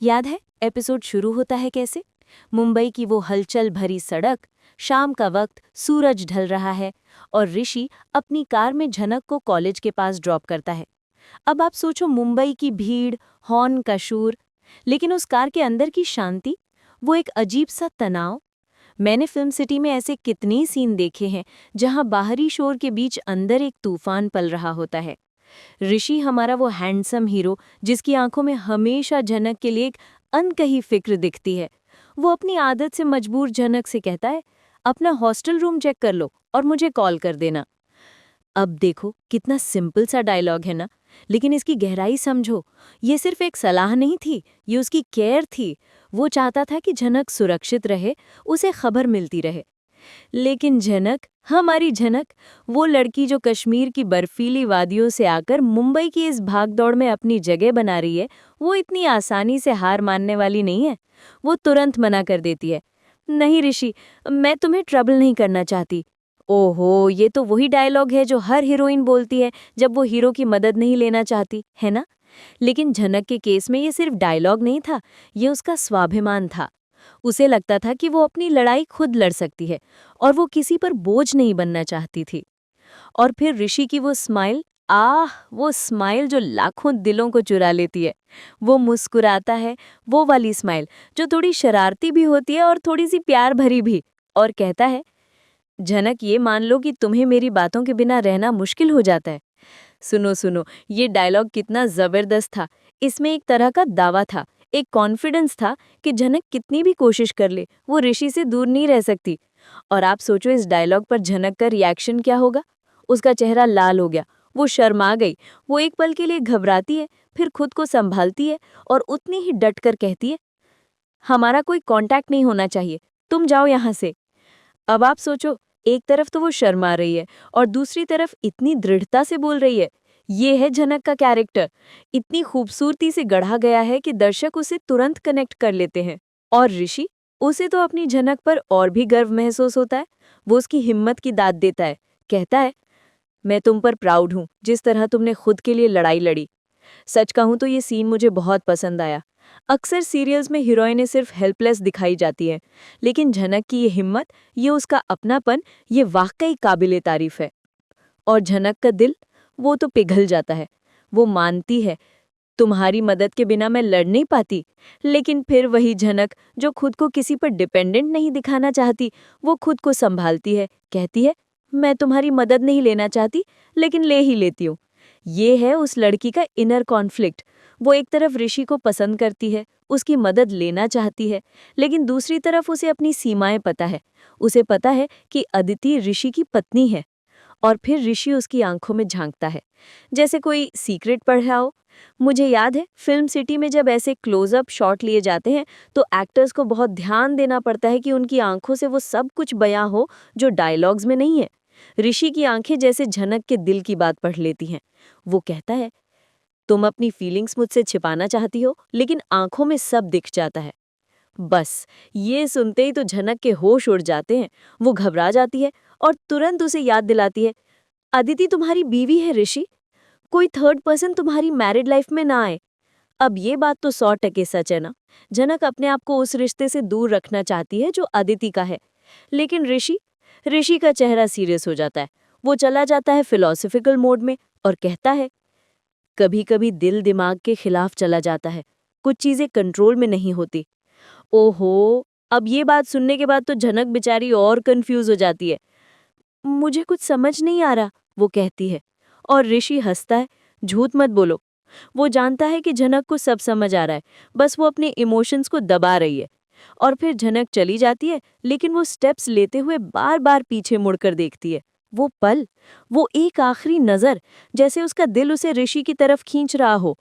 याद है एपिसोड शुरू होता है कैसे? मुंबई की वो हलचल भरी सड़क, शाम का वक्त, सूरज ढल रहा है और ऋषि अपनी कार में झनक को कॉलेज के पास ड्रॉप करता है। अब आप सोचो, मुंबई की भीड़, हॉर्न का शोर, लेकिन उस कार के अंदर की शांति, वो एक अजीब सा तनाव। मैंने फिल्म सिटी में ऐसे कितने सीन देखे हैं जहां बाहरी शोर के बीच अंदर एक तूफान पल रहा होता है। ऋषि हमारा वो हैंडसम हीरो जिसकी आंखों में हमेशा झनक के लिए एक अनकही फिक्र दिखती है। वो अपनी आदत से मजबूर झनक से कहता है, अपना हॉस्टल रूम चेक कर लो और मुझे कॉल कर देना। अब देखो कितना सिंपल सा डायलॉग है ना, लेकिन इसकी गहराई समझो। ये सिर्फ एक सलाह नहीं थी, ये उसकी केयर थी। वो चाहता था कि झनक सुरक्षित रहे, उसे खबर मिलती रहे। लेकिन झनक, हमारी झनक, वो लड़की जो कश्मीर की बर्फीली वादियों से आकर मुंबई की इस भागदौड़ में अपनी जगह बना रही है, वो इतनी आसानी से हार मानने वाली नहीं है। वो तुरंत मना कर देती है, नहीं ऋषि, मैं तुम्हें ट्रबल नहीं करना चाहती। ओहो, ये तो वही डायलॉग है जो हर हीरोइन बोलती है जब वो हीरो की मदद नहीं लेना चाहती, है ना? लेकिन झनक के केस में ये सिर्फ डायलॉग नहीं था, ये उसका स्वाभिमान था। उसे लगता था कि वो अपनी लड़ाई खुद लड़ सकती है और वो किसी पर बोझ नहीं बनना चाहती थी। और फिर ऋषि की वो स्माइल, वो स्माइल जो लाखों दिलों को चुरा लेती है। वो मुस्कुराता है, वो वाली स्माइल जो थोड़ी शरारती भी होती है और थोड़ी सी प्यार भरी भी, और कहता है, झनक, ये मान लो कि तुम्हें मेरी बातों के बिना रहना मुश्किल हो जाता है। सुनो सुनो, ये डायलॉग कितना जबरदस्त था। इसमें एक तरह का दावा था, एक कॉन्फिडेंस था कि झनक कितनी भी कोशिश कर ले, वो ऋषि से दूर नहीं रह सकती। और आप सोचो इस डायलॉग पर झनक का रिएक्शन क्या होगा। उसका चेहरा लाल हो गया, वो शर्मा गई, वो एक पल के लिए घबराती है, फिर खुद को संभालती है और उतनी ही डट कर कहती है, हमारा कोई कांटेक्ट नहीं होना चाहिए, तुम जाओ यहाँ से। अब आप सोचो, एक तरफ तो वो शर्मा रही है और दूसरी तरफ इतनी दृढ़ता से बोल रही है। ये है झनक का कैरेक्टर, इतनी खूबसूरती से गढ़ा गया है कि दर्शक उसे तुरंत कनेक्ट कर लेते हैं। और ऋषि, उसे तो अपनी झनक पर और भी गर्व महसूस होता है। वो उसकी हिम्मत की दाद देता है, कहता है, मैं तुम पर प्राउड हूँ, जिस तरह तुमने खुद के लिए लड़ाई लड़ी। सच कहूँ तो ये सीन मुझे बहुत पसंद आया। अक्सर सीरियल्स में हीरोइनें सिर्फ हेल्पलेस दिखाई जाती हैं, लेकिन झनक की ये हिम्मत, ये उसका अपनापन, ये वाकई काबिले तारीफ है। और झनक का दिल, वो तो पिघल जाता है। वो मानती है, तुम्हारी मदद के बिना मैं लड़ नहीं पाती। लेकिन फिर वही झनक जो खुद को किसी पर डिपेंडेंट नहीं दिखाना चाहती, वो खुद को संभालती है, कहती है, मैं तुम्हारी मदद नहीं लेना चाहती, लेकिन ले ही लेती हूँ। ये है उस लड़की का इनर कॉन्फ्लिक्ट। वो एक तरफ ऋषि को पसंद करती है, उसकी मदद लेना चाहती है, लेकिन दूसरी तरफ उसे अपनी सीमाएं पता है। उसे पता है कि अदिति ऋषि की पत्नी है। और फिर ऋषि उसकी आंखों में झांकता है, जैसे कोई सीक्रेट पढ़ रहा हो। मुझे याद है फिल्म सिटी में जब ऐसे क्लोजअप शॉट लिए जाते हैं तो एक्टर्स को बहुत ध्यान देना पड़ता है कि उनकी आंखों से वो सब कुछ बयां हो जो डायलॉग्स में नहीं है। ऋषि की आंखें जैसे झनक के दिल की बात पढ़ लेती हैं। वो कहता है, तुम अपनी फीलिंग्स मुझसे छिपाना चाहती हो, लेकिन आंखों में सब दिख जाता है। बस ये सुनते ही तो झनक के होश उड़ जाते हैं। वो घबरा जाती है और तुरंत उसे याद दिलाती है, अदिति तुम्हारी बीवी है ऋषि, कोई थर्ड पर्सन तुम्हारी मैरिड लाइफ में ना आए। अब ये बात तो 100% सच है ना। झनक अपने आप को उस रिश्ते से दूर रखना चाहती है जो अदिति का है, लेकिन ऋषि, ऋषि का चेहरा सीरियस हो जाता है। वो चला जाता है फिलोसॉफिकल मोड में और कहता है, कभी कभी दिल दिमाग के खिलाफ चला जाता है, कुछ चीजें कंट्रोल में नहीं होती। ओहो, अब ये बात सुनने के बाद तो झनक बेचारी और कंफ्यूज हो जाती है। मुझे कुछ समझ नहीं आ रहा, वो कहती है। और ऋषि हंसता है, झूठ मत बोलो। वो जानता है कि झनक को सब समझ आ रहा है, बस वो अपने इमोशंस को दबा रही है। और फिर झनक चली जाती है, लेकिन वो स्टेप्स लेते हुए बार बार पीछे मुड़कर देखती है। वो पल, वो एक आखिरी नजर, जैसे उसका दिल उसे ऋषि की तरफ खींच रहा हो।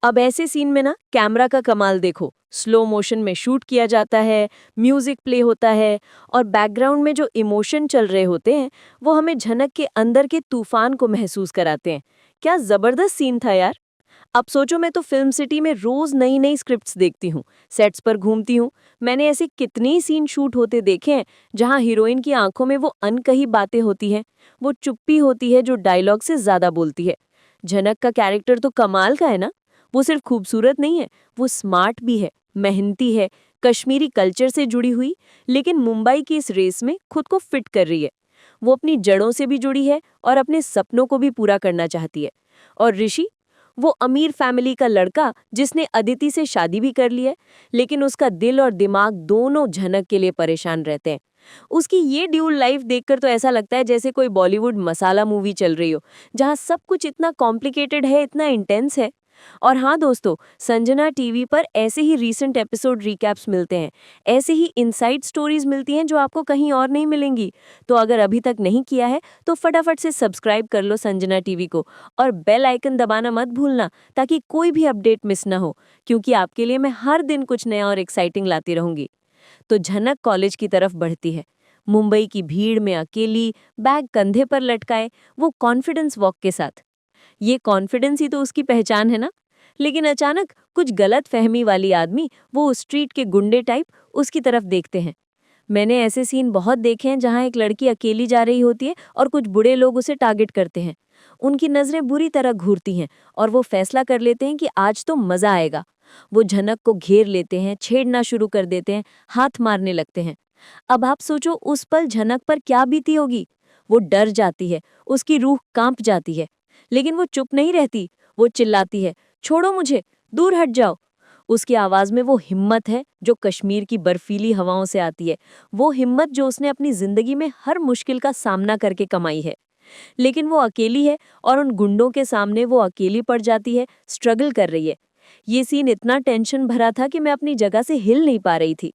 अब ऐसे सीन में ना कैमरा का कमाल देखो, स्लो मोशन में शूट किया जाता है, म्यूजिक प्ले होता है और बैकग्राउंड में जो इमोशन चल रहे होते हैं वो हमें झनक के अंदर के तूफान को महसूस कराते हैं। क्या जबरदस्त सीन था यार। अब सोचो, मैं तो फिल्म सिटी में रोज नई नई स्क्रिप्ट्स देखती हूँ, सेट्स पर घूमती हूँ। मैंने ऐसे कितने सीन शूट होते देखे हैं जहाँ हीरोइन की आंखों में वो अनकही बातें होती हैं, वो चुप्पी होती है जो डायलॉग से ज्यादा बोलती है। झनक का कैरेक्टर तो कमाल का है ना। वो सिर्फ खूबसूरत नहीं है, वो स्मार्ट भी है, मेहनती है, कश्मीरी कल्चर से जुड़ी हुई, लेकिन मुंबई की इस रेस में खुद को फिट कर रही है। वो अपनी जड़ों से भी जुड़ी है और अपने सपनों को भी पूरा करना चाहती है। और ऋषि, वो अमीर फैमिली का लड़का जिसने अदिति से शादी भी कर ली है, लेकिन उसका दिल और दिमाग दोनों झनक के लिए परेशान रहते हैं। उसकी ये ड्यूल लाइफ देखकर तो ऐसा लगता है जैसे कोई बॉलीवुड मसाला मूवी चल रही हो, जहाँ सब कुछ इतना कॉम्प्लिकेटेड है, इतना इंटेंस है। और हाँ दोस्तों, संजना टीवी पर ऐसे ही रीसेंट एपिसोड रिकैप्स मिलते हैं, ऐसे ही इनसाइड स्टोरीज मिलती हैं जो आपको कहीं और नहीं मिलेंगी। तो अगर अभी तक नहीं किया है तो फटाफट से सब्सक्राइब कर लो संजना टीवी को, और बेल आइकन दबाना मत भूलना ताकि कोई भी अपडेट मिस ना हो, क्योंकि आपके लिए मैं हर दिन कुछ नया और एक्साइटिंग लाती रहूंगी। तो झनक कॉलेज की तरफ बढ़ती है, मुंबई की भीड़ में अकेली, बैग कंधे पर लटकाए, वो कॉन्फिडेंस वॉक के साथ। ये कॉन्फिडेंस ही तो उसकी पहचान है ना। लेकिन अचानक कुछ गलत फहमी वाली आदमी, वो स्ट्रीट के गुंडे टाइप, उसकी तरफ देखते हैं। मैंने ऐसे सीन बहुत देखे हैं जहाँ एक लड़की अकेली जा रही होती है और कुछ बुरे लोग उसे टारगेट करते हैं। उनकी नजरें बुरी तरह घूरती हैं और वो फैसला कर लेते हैं कि आज तो मजा आएगा। वो झनक को घेर लेते हैं, छेड़ना शुरू कर देते हैं, हाथ मारने लगते हैं। अब आप सोचो उस पल झनक पर क्या बीती होगी। वो डर जाती है, उसकी रूह कांप जाती है, लेकिन वो चुप नहीं रहती। वो चिल्लाती है, छोड़ो मुझे, दूर हट जाओ। उसकी आवाज में वो हिम्मत है जो कश्मीर की बर्फीली हवाओं से आती है, वो हिम्मत जो उसने अपनी जिंदगी में हर मुश्किल का सामना करके कमाई है। लेकिन वो अकेली है और उन गुंडों के सामने वो अकेली पड़ जाती है, स्ट्रगल कर रही है। ये सीन इतना टेंशन भरा था कि मैं अपनी जगह से हिल नहीं पा रही थी।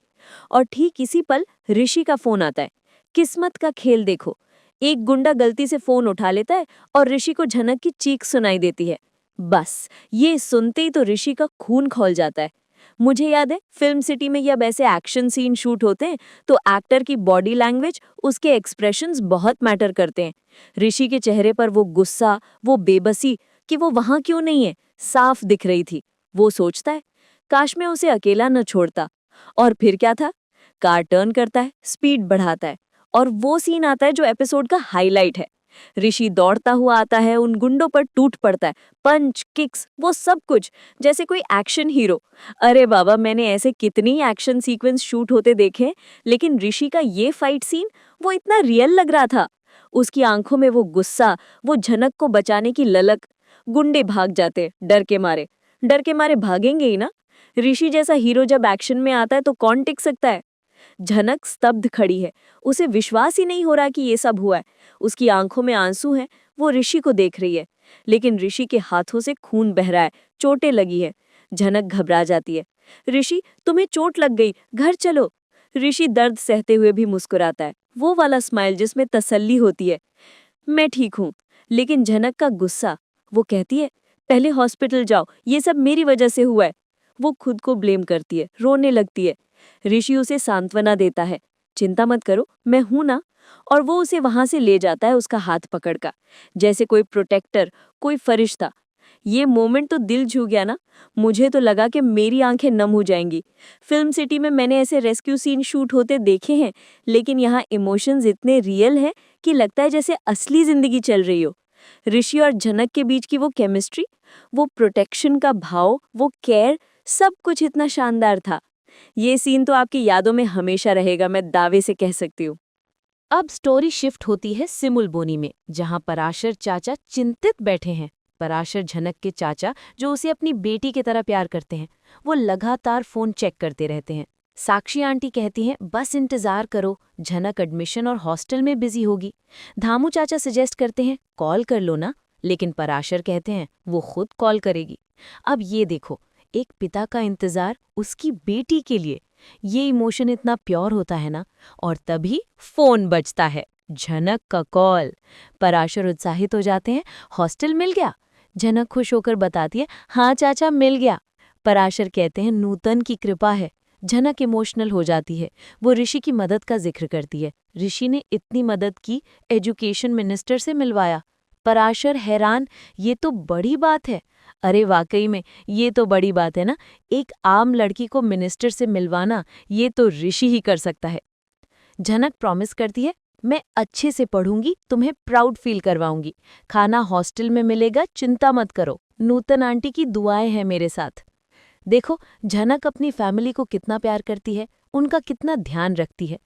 और ठीक इसी पल ऋषि का फोन आता है। किस्मत का खेल देखो, एक गुंडा गलती से फोन उठा लेता है और ऋषि को झनक की चीख सुनाई देती है। बस ये सुनते ही तो ऋषि का खून खौल जाता है। मुझे याद है फिल्म सिटी में जब ऐसे एक्शन सीन शूट होते हैं तो एक्टर की बॉडी लैंग्वेज, उसके एक्सप्रेशंस बहुत मैटर करते हैं। ऋषि के चेहरे पर वो गुस्सा, वो बेबसी कि वो वहां क्यों नहीं है, साफ दिख रही थी। वो सोचता है, काश मैं उसे अकेला न छोड़ता। और फिर क्या था, कार टर्न करता है, स्पीड बढ़ाता है, और वो सीन आता है जो एपिसोड का हाईलाइट है। ऋषि दौड़ता हुआ आता है, उन गुंडों पर टूट पड़ता है, पंच, किक्स, वो सब कुछ जैसे कोई एक्शन हीरो। अरे बाबा, मैंने ऐसे कितनी एक्शन सीक्वेंस शूट होते देखे, लेकिन ऋषि का ये फाइट सीन वो इतना रियल लग रहा था। उसकी आंखों में वो गुस्सा, वो झनक को बचाने की ललक। गुंडे भाग जाते डर के मारे भागेंगे ही ना। ऋषि जैसा हीरो जब एक्शन में आता है तो कौन टिक सकता है। झनक स्तब्ध खड़ी है, उसे विश्वास ही नहीं हो रहा कि ये सब हुआ है। उसकी आंखों में आंसू हैं, वो ऋषि को देख रही है, लेकिन ऋषि के हाथों से खून बह रहा है, चोटें लगी है। झनक घबरा जाती है, ऋषि तुम्हें चोट लग गई, घर चलो। ऋषि दर्द सहते हुए भी मुस्कुराता है, वो वाला स्माइल जिसमें तसल्ली होती है, मैं ठीक हूँ। लेकिन झनक का गुस्सा, वो कहती है पहले हॉस्पिटल जाओ, ये सब मेरी वजह से हुआ है। वो खुद को ब्लेम करती है, रोने लगती है। ऋषि उसे सांत्वना देता है, चिंता मत करो, मैं हूं ना। और वो उसे वहां से ले जाता है, उसका हाथ पकड़कर, जैसे कोई प्रोटेक्टर, कोई फरिश्ता। ये मोमेंट तो दिल छू गया ना। मुझे तो लगा कि मेरी आंखें नम हो जाएंगी। फिल्म सिटी में मैंने ऐसे रेस्क्यू सीन शूट होते देखे हैं, लेकिन यहाँ इमोशंस इतने रियल हैं कि लगता है जैसे असली जिंदगी चल रही हो। ऋषि और झनक के बीच की वो केमिस्ट्री, वो प्रोटेक्शन का भाव, वो केयर, सब कुछ इतना शानदार था। ये सीन तो आपकी यादों में हमेशा रहेगा, मैं दावे से कह सकती हूँ। अब स्टोरी शिफ्ट होती है सिमुलबोनी में, जहाँ पराशर चाचा चिंतित बैठे हैं। पराशर झनक के चाचा, जो उसे अपनी बेटी की तरह प्यार करते हैं, वो लगातार फोन चेक करते रहते हैं। साक्षी आंटी कहती हैं बस इंतजार करो, झनक एडमिशन और हॉस्टल में बिजी होगी। धामू चाचा सजेस्ट करते हैं कॉल कर लो ना, लेकिन पराशर कहते हैं वो खुद कॉल करेगी। अब ये देखो, एक पिता का इंतजार उसकी बेटी के लिए, ये इमोशन इतना प्योर होता है ना। और तभी फोन बजता है, झनक का कॉल। पराशर उत्साहित हो जाते हैं, हॉस्टल मिल गया। झनक खुश होकर बताती है हाँ चाचा मिल गया। पराशर कहते हैं नूतन की कृपा है। झनक इमोशनल हो जाती है, वो ऋषि की मदद का जिक्र करती है। ऋषि ने इतनी मदद की, एजुकेशन मिनिस्टर से मिलवाया। पराशर हैरान, ये तो बड़ी बात है। अरे वाकई में ये तो बड़ी बात है ना, एक आम लड़की को मिनिस्टर से मिलवाना, ये तो ऋषि ही कर सकता है। झनक प्रॉमिस करती है मैं अच्छे से पढ़ूंगी, तुम्हें प्राउड फील करवाऊंगी, खाना हॉस्टल में मिलेगा, चिंता मत करो। नूतन आंटी की दुआएं हैं मेरे साथ। देखो, झनक अपनी फैमिली को कितना प्यार करती है, उनका कितना ध्यान रखती है।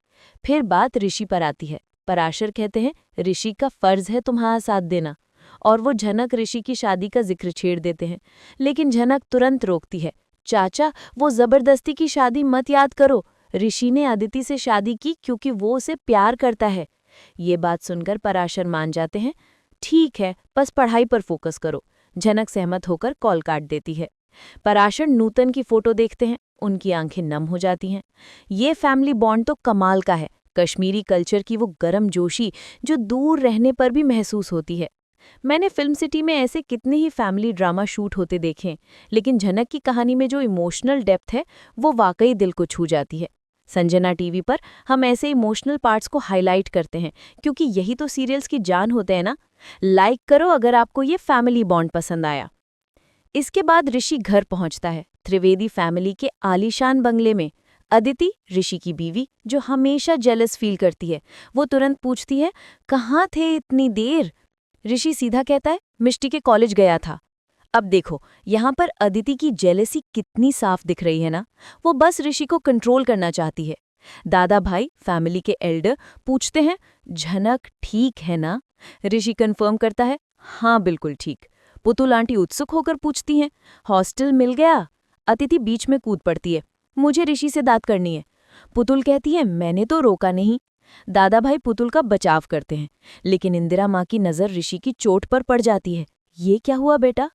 फिर बात ऋषि पर आती है। पराशर कहते हैं ऋषि का फर्ज है तुम्हारा साथ देना, और वो झनक ऋषि की शादी का जिक्र छेड़ देते हैं। लेकिन झनक तुरंत रोकती है। चाचा, वो जबरदस्ती की शादी मत याद करो। ऋषि ने अदिति से शादी की क्योंकि वो उसे प्यार करता है। ये बात सुनकर पराशर मान जाते हैं। ठीक है, बस पढ़ाई पर फोकस करो। झनक सहमत होकर कॉल काट देती है। पराशर नूतन की फोटो देखते हैं, उनकी आंखें नम हो जाती हैं। ये फैमिली बॉन्ड तो कमाल का है, कश्मीरी कल्चर की वो गरम जोशी जो दूर रहने पर भी महसूस होती है। मैंने फिल्म सिटी में ऐसे कितने ही फैमिली ड्रामा शूट होते देखे, लेकिन झनक की कहानी में जो इमोशनल डेप्थ है वो वाकई दिल को छू जाती है। संजना टीवी पर हम ऐसे इमोशनल पार्ट्स को हाईलाइट करते हैं क्योंकि यही तो सीरियल्स की जान होते हैं ना। लाइक करो अगर आपको ये फैमिली बॉन्ड पसंद आया। इसके बाद ऋषि घर पहुंचता है, त्रिवेदी फैमिली के आलीशान बंगले में। अदिति, ऋषि की बीवी, जो हमेशा जेलस फील करती है, वो तुरंत पूछती है, कहाँ थे इतनी देर? ऋषि सीधा कहता है, मिष्टी के कॉलेज गया था। अब देखो, यहाँ पर अदिति की जेलेसी कितनी साफ दिख रही है ना। वो बस ऋषि को कंट्रोल करना चाहती है। दादा भाई, फैमिली के एल्डर, पूछते हैं, झनक ठीक है ना? ऋषि कंफर्म करता है, हाँ बिल्कुल ठीक। पुतुल आंटी उत्सुक होकर पूछती हैं, हॉस्टल मिल गया? अदिति बीच में कूद पड़ती है, मुझे ऋषि से बात करनी है। पुतुल कहती है, मैंने तो रोका नहीं। दादा भाई पुतुल का बचाव करते हैं, लेकिन इंदिरा माँ की नज़र ऋषि की चोट पर पड़ जाती है। ये क्या हुआ बेटा?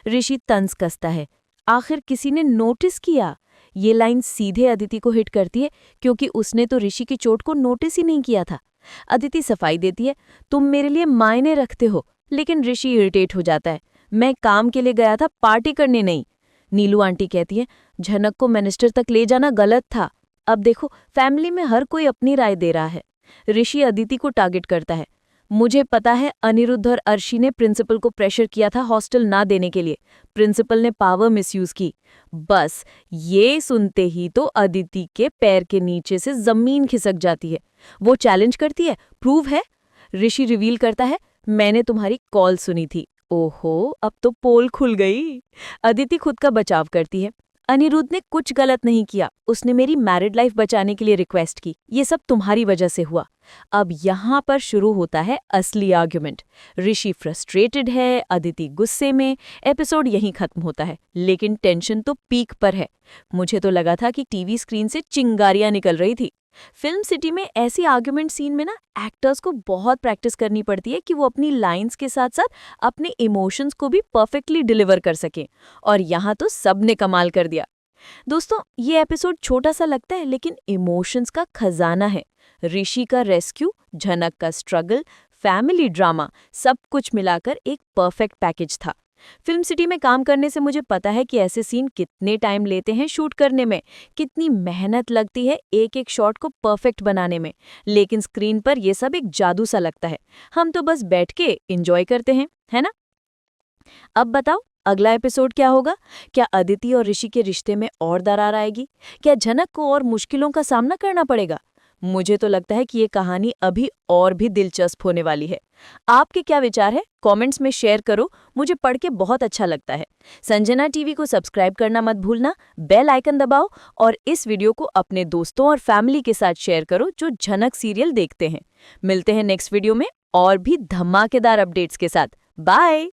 ऋषि तंज कसता है, आखिर किसी ने नोटिस किया? ये लाइन सीधे अदिति को हिट करती है क्योंकि उसने तो ऋषि की चोट को नोटिस ही नहीं किया था। अदिति सफाई देती है, तुम मेरे लिए मायने रखते हो। लेकिन ऋषि इरिटेट हो जाता है, मैं काम के लिए गया था, पार्टी करने नहीं। नीलू आंटी कहती है, झनक को मिनिस्टर तक ले जाना गलत था। अब देखो, फैमिली में हर कोई अपनी राय दे रहा है। ऋषि अदिति को टारगेट करता है, मुझे पता है अनिरुद्ध और अर्शी ने प्रिंसिपल को प्रेशर किया था हॉस्टल ना देने के लिए। प्रिंसिपल ने पावर मिसयूज की। बस ये सुनते ही तो अदिति के पैर के नीचे से जमीन खिसक जाती है। वो चैलेंज करती है, प्रूव है? ऋषि रिवील करता है, मैंने तुम्हारी कॉल सुनी थी। ओहो, अब तो पोल खुल गई। अदिति खुद का बचाव करती है, अनिरुद्ध ने कुछ गलत नहीं किया, उसने मेरी मैरिड लाइफ बचाने के लिए रिक्वेस्ट की। ये सब तुम्हारी वजह से हुआ। अब यहाँ पर शुरू होता है असली आर्ग्यूमेंट। ऋषि फ्रस्ट्रेटेड है, अदिति गुस्से में। एपिसोड यहीं खत्म होता है, लेकिन टेंशन तो पीक पर है। मुझे तो लगा था कि टीवी स्क्रीन से चिंगारियां निकल रही थी। फिल्म सिटी में ऐसी आर्ग्यूमेंट सीन में ना एक्टर्स को बहुत प्रैक्टिस करनी पड़ती है कि वो अपनी लाइंस के साथ साथ अपने इमोशंस को भी परफेक्टली डिलीवर कर सकें, और यहाँ तो सबने कमाल कर दिया। दोस्तों, ये एपिसोड छोटा सा लगता है लेकिन इमोशंस का खजाना है। ऋषि का रेस्क्यू, झनक का स्ट्रगल, फैमिली ड्रामा, सब कुछ मिलाकर एक परफेक्ट पैकेज था। फिल्म सिटी में काम करने से मुझे पता है कि ऐसे सीन कितने टाइम लेते हैं शूट करने में, कितनी मेहनत लगती है एक एक शॉट को परफेक्ट बनाने में। लेकिन स्क्रीन पर यह सब एक जादू सा लगता है। हम तो बस बैठ के एंजॉय करते हैं, है ना? अब बताओ, अगला एपिसोड क्या होगा? क्या अदिति और ऋषि के रिश्ते में और दरार आएगी? क्या झनक को और मुश्किलों का सामना करना पड़ेगा? मुझे तो लगता है कि ये कहानी अभी और भी दिलचस्प होने वाली है। आपके क्या विचार है? कमेंट्स में शेयर करो, मुझे पढ़ के बहुत अच्छा लगता है। संजना टीवी को सब्सक्राइब करना मत भूलना, बेल आइकन दबाओ और इस वीडियो को अपने दोस्तों और फैमिली के साथ शेयर करो जो झनक सीरियल देखते हैं। मिलते हैं नेक्स्ट वीडियो में और भी धमाकेदार अपडेट्स के साथ। बाय।